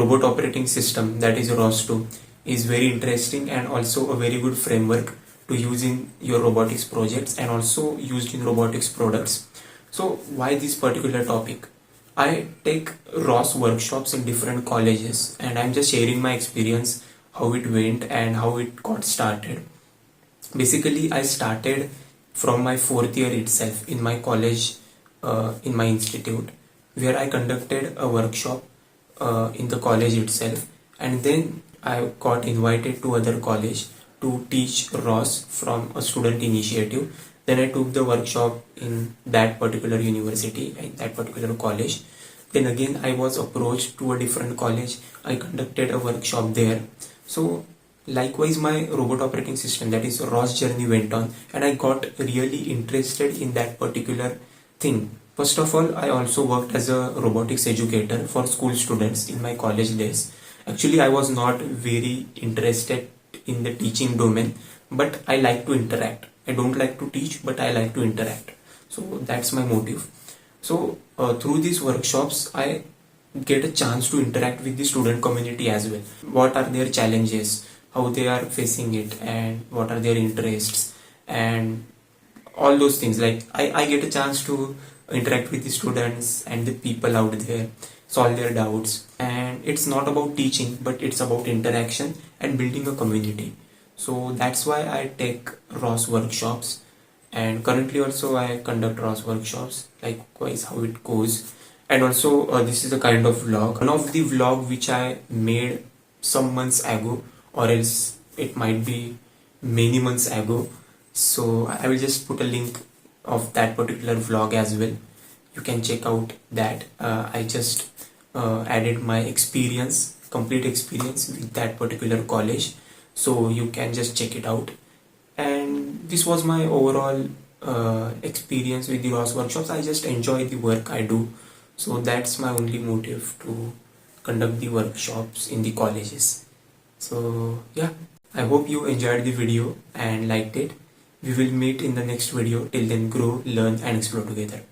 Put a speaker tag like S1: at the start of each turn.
S1: robot operating system, that is ROS2, is very interesting and also a very good framework to use in your robotics projects and also used in robotics products. So why this particular topic? I take ROS workshops in different colleges and I'm just sharing my experience, how it went and how it got started. Basically, I started from my 4th year itself in my college, in my institute, where I conducted a workshop in the college itself, and then I got invited to other college to teach ROS from a student initiative. Then I took the workshop in that particular university, in that particular college. Then again I was approached to a different college. I conducted a workshop there. So likewise my robot operating system, that is ROS journey, went on and I got really interested in that particular thing. First of all, I also worked as a robotics educator for school students in my college days. Actually, I was not very interested in the teaching domain, but I like to interact. I don't like to teach, but I like to interact. So that's my motive. So through these workshops, I get a chance to interact with the student community as well. What are their challenges, how they are facing it, and what are their interests, and all those things. Like I get a chance to interact with the students and the people out there, solve their doubts. And it's not about teaching, but it's about interaction and building a community. So that's why I take ROS workshops, and currently also I conduct ROS workshops, likewise how it goes. And also this is a kind of vlog, one of the vlog which I made some months ago, or else it might be many months ago. So I will just put a link of that particular vlog as well. You can check out that. I just added my experience, complete experience with that particular college, so you can just check it out. And this was my overall experience with the ROS workshops. I just enjoy the work I do, so that's my only motive to conduct the workshops in the colleges. So yeah, I hope you enjoyed the video and liked it. We will meet in the next video. Till then, grow, learn and explore together.